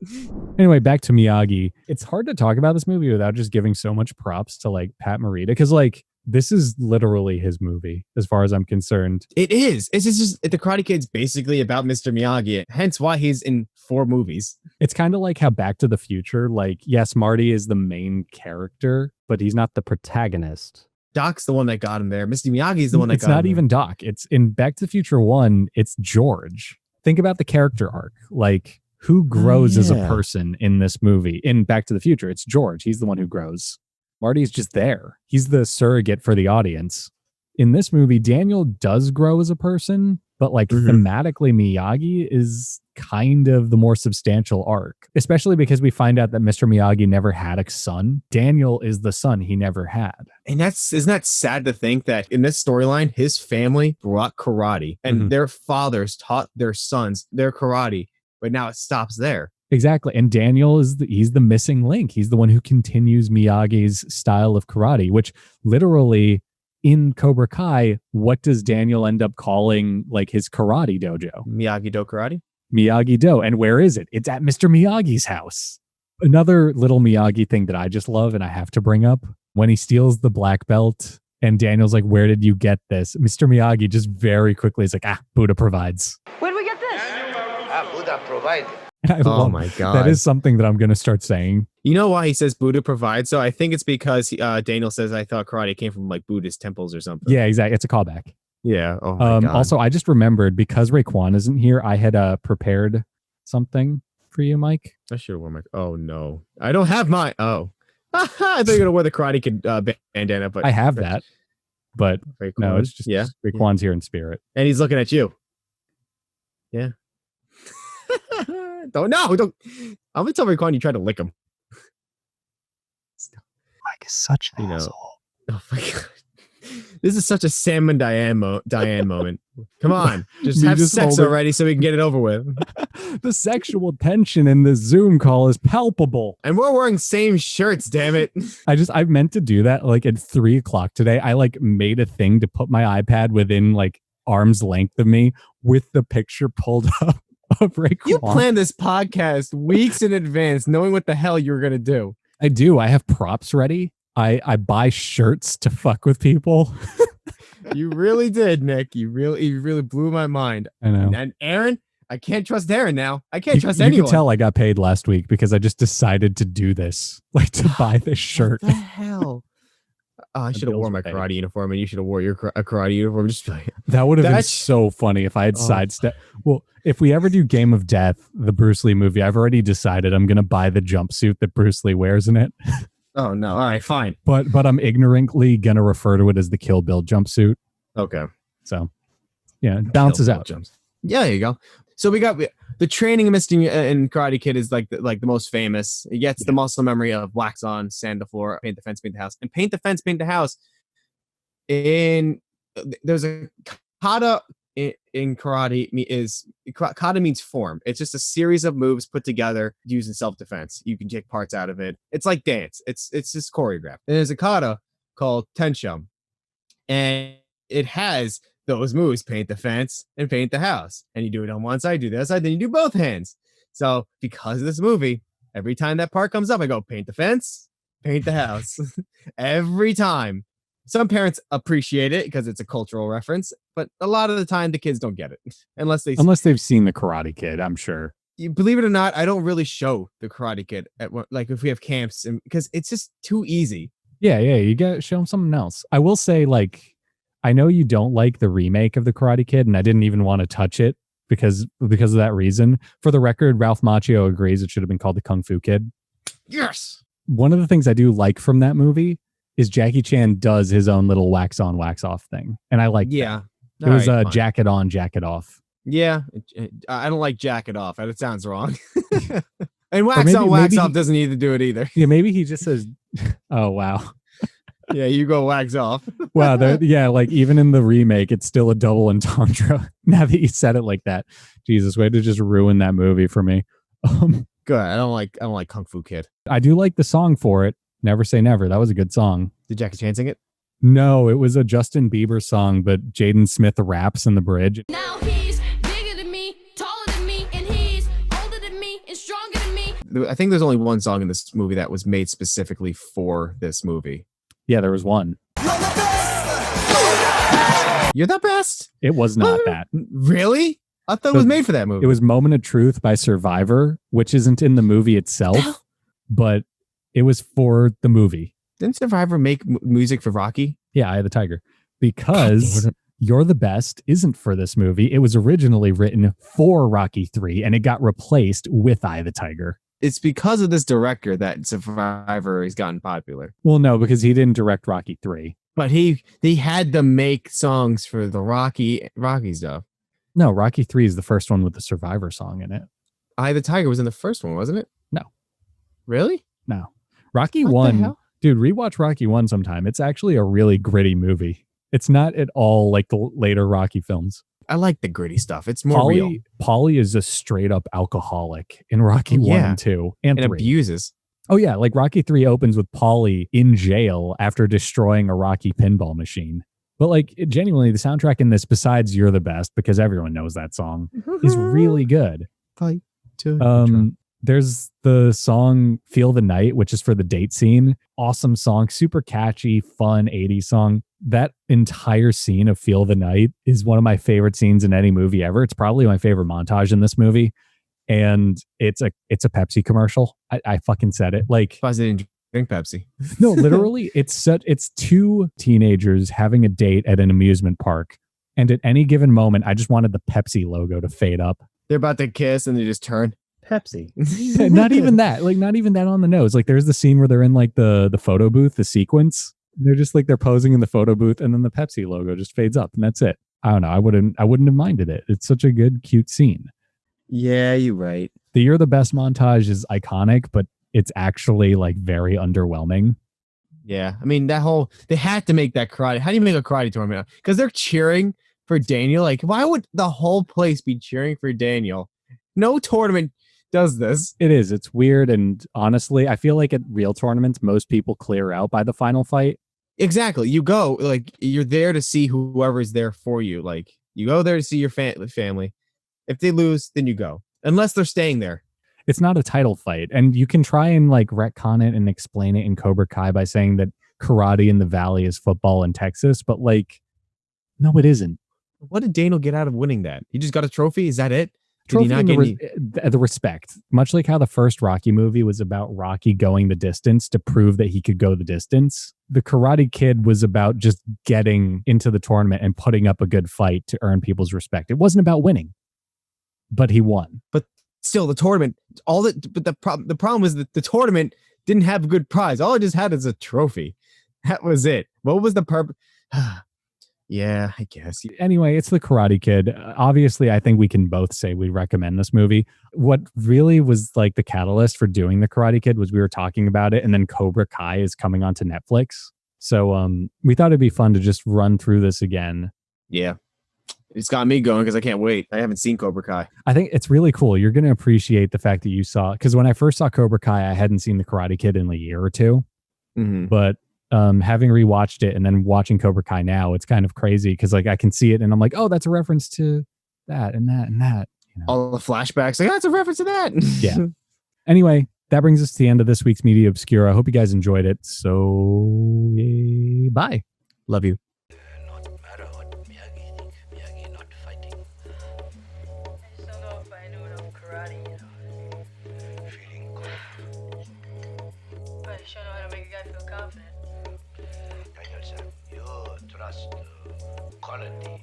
Anyway, back to Miyagi. It's hard to talk about this movie without just giving so much props to like Pat Morita, because like this is literally his movie as far as I'm concerned. It is. It's just the Karate Kid's basically about Mr. Miyagi, hence why he's in 4 movies. It's kind of like how Back to the Future, like, yes, Marty is the main character, but he's not the protagonist. Doc's the one that got him there. Mr. Miyagi is the one that got him. It's not even Doc. It's in Back to the Future 1, it's George. Think about the character arc. Like, who grows as a person in this movie? In Back to the Future, it's George. He's the one who grows. Marty's just there. He's the surrogate for the audience. In this movie, Daniel does grow as a person, but like thematically, Miyagi is kind of the more substantial arc, especially because we find out that Mr. Miyagi never had a son. Daniel is the son he never had. And isn't that sad to think that in this storyline, his family brought karate and their fathers taught their sons their karate, but now it stops there. Exactly. And Daniel he's the missing link. He's the one who continues Miyagi's style of karate, which literally in Cobra Kai, what does Daniel end up calling like his karate dojo? Miyagi-Do karate? Miyagi-Do. And where is it? It's at Mr. Miyagi's house. Another little Miyagi thing that I just love and I have to bring up, when he steals the black belt and Daniel's like, where did you get this? Mr. Miyagi just very quickly is like, Buddha provides. Where'd we get this? Buddha provided. Oh my God. That is something that I'm going to start saying. You know why he says Buddha provides? So I think it's because Daniel says, I thought karate came from like Buddhist temples or something. Yeah, exactly. It's a callback. Yeah. Oh my God. Also, I just remembered because Raekwon isn't here, I had prepared something for you, Mike. I should have worn my. Oh no, I don't have my. Oh, I thought you were gonna wear the Karate Kid bandana, but I have that. But Raekwon. No, it's just Raekwon's here in spirit, and he's looking at you. Yeah. Don't. I'm gonna tell Raekwon you tried to lick him. Mike is such an asshole. Oh my God. This is such a Sam and Diane moment. Come on, just have sex already so we can get it over with. The sexual tension in the Zoom call is palpable. And we're wearing same shirts, damn it. I meant to do that like at 3:00 today. I like made a thing to put my iPad within like arm's length of me with the picture pulled up of Raekwon. You planned this podcast weeks in advance, knowing what the hell you were going to do. I do. I have props ready. I buy shirts to fuck with people. You really did, Nick. You really blew my mind. I know. And Aaron, I can't trust Aaron now. I can't trust anyone. You can tell I got paid last week because I just decided to do this, like to buy this shirt. What the hell? Oh, I should have worn my karate uniform, and you should have wore your karate uniform. Just that would have been so funny if I had sidestepped. Well, if we ever do Game of Death, the Bruce Lee movie, I've already decided I'm going to buy the jumpsuit that Bruce Lee wears in it. Oh no! All right, fine. But I'm ignorantly gonna refer to it as the Kill Bill jumpsuit. Okay. So yeah, it balances out. Jumps. Yeah, there you go. So we got the training of Misty and Karate Kid is like the most famous. He gets the muscle memory of wax on, sand the floor, paint the fence, paint the house, and paint the fence, paint the house. There's a kata in karate kata means form. It's just a series of moves put together using self-defense. You can take parts out of it. It's like dance. It's just choreographed. And there's a kata called tenshum, and it has those moves: paint the fence and paint the house. And you do it on one side, do the other side, then you do both hands. So because of this movie, every time that part comes up, I go paint the fence, paint the house. Every time. Some parents appreciate it because it's a cultural reference, but a lot of the time the kids don't get it unless they've seen the Karate Kid. I'm sure. You believe it or not, I don't really show the Karate Kid at like if we have camps, because it's just too easy. Yeah, you gotta show them something else. I will say, like, I know you don't like the remake of the Karate Kid, and I didn't even want to touch it because of that reason. For the record, Ralph Macchio agrees it should have been called the Kung Fu Kid. Yes. One of the things I do like from that movie is Jackie Chan does his own little wax on, wax off thing. And I like that. It was jacket on, jacket off. Yeah. I don't like jacket off. It sounds wrong. And wax on, wax off doesn't need to do it either. Yeah, maybe he just says, oh, wow. Yeah, you go wax off. Wow. Yeah, like even in the remake, it's still a double entendre. Now that you said it like that. Jesus, way to just ruin that movie for me. Good. I don't like Kung Fu Kid. I do like the song for it. Never Say Never. That was a good song. Did Jackie Chan sing it? No, it was a Justin Bieber song, but Jaden Smith raps in the bridge. Now he's bigger than me, taller than me, and he's older than me and stronger than me. I think there's only one song in this movie that was made specifically for this movie. Yeah, there was one. You're the best. It was not that. Really? I thought it was made for that movie. It was Moment of Truth by Survivor, which isn't in the movie itself, but it was for the movie. Didn't Survivor make music for Rocky? Yeah, Eye of the Tiger. Because You're the Best isn't for this movie. It was originally written for Rocky 3, and it got replaced with Eye of the Tiger. It's because of this director that Survivor has gotten popular. Well, no, because he didn't direct Rocky 3. But he had to make songs for the Rocky stuff. No, Rocky 3 is the first one with the Survivor song in it. Eye of the Tiger was in the first one, wasn't it? No. Really? No. Rocky 1, dude, rewatch Rocky 1 sometime. It's actually a really gritty movie. It's not at all like the later Rocky films. I like the gritty stuff. It's more real. Paulie is a straight up alcoholic in Rocky 1 and 2 and 3. Abuses. Oh yeah, like Rocky 3 opens with Paulie in jail after destroying a Rocky pinball machine. But like genuinely, the soundtrack in this, besides You're the Best, because everyone knows that song, is really good. Fight to There's the song Feel the Night, which is for the date scene. Awesome song, super catchy, fun 80s song. That entire scene of Feel the Night is one of my favorite scenes in any movie ever. It's probably my favorite montage in this movie. And it's a Pepsi commercial. I fucking said it. Like, I didn't drink Pepsi. No, literally, it's two teenagers having a date at an amusement park. And at any given moment, I just wanted the Pepsi logo to fade up. They're about to kiss and they just turn. Pepsi. Not even that. Like, not even that on the nose. Like, there's the scene where they're in like the photo booth, the sequence. They're just like they're posing in the photo booth, and then the Pepsi logo just fades up, and that's it. I don't know. I wouldn't have minded it. It's such a good, cute scene. Yeah, you're right. The You're the Best montage is iconic, but it's actually like very underwhelming. Yeah, I mean they had to make that karate. How do you make a karate tournament? Because they're cheering for Daniel. Like, why would the whole place be cheering for Daniel? No tournament does this. It is. It's weird. And honestly, I feel like at real tournaments, most people clear out by the final fight. Exactly. You go, like, you're there to see whoever's there for you. Like, you go there to see your family. If they lose, then you go. Unless they're staying there. It's not a title fight. And you can try and like retcon it and explain it in Cobra Kai by saying that karate in the Valley is football in Texas. But like, no, it isn't. What did Daniel get out of winning that? He just got a trophy? Is that it? Trophy and the respect. Much like how the first Rocky movie was about Rocky going the distance to prove that he could go the distance, the Karate Kid was about just getting into the tournament and putting up a good fight to earn people's respect. It wasn't about winning, but he won. But still, the tournament, the problem was that the tournament didn't have a good prize. All I just had is a trophy. That was it. What was the purpose? Yeah, I guess. Anyway, it's The Karate Kid. Obviously, I think we can both say we recommend this movie. What really was like the catalyst for doing The Karate Kid was we were talking about it, and then Cobra Kai is coming onto Netflix. So we thought it'd be fun to just run through this again. Yeah. It's got me going because I can't wait. I haven't seen Cobra Kai. I think it's really cool. You're going to appreciate the fact that you saw, because when I first saw Cobra Kai, I hadn't seen The Karate Kid in a year or two. But having rewatched it and then watching Cobra Kai now, it's kind of crazy because like I can see it and I'm like, oh, that's a reference to that and that and that. You know? All the flashbacks, like, that's a reference to that. Yeah. Anyway, that brings us to the end of this week's Media Obscura. I hope you guys enjoyed it. So, bye. Love you. Not matter what Miyagi think. Miyagi not fighting. I just don't know if I knew enough karate, you know. Feeling good. I sure know how to make a guy feel confident. Daniel-san, you trust quality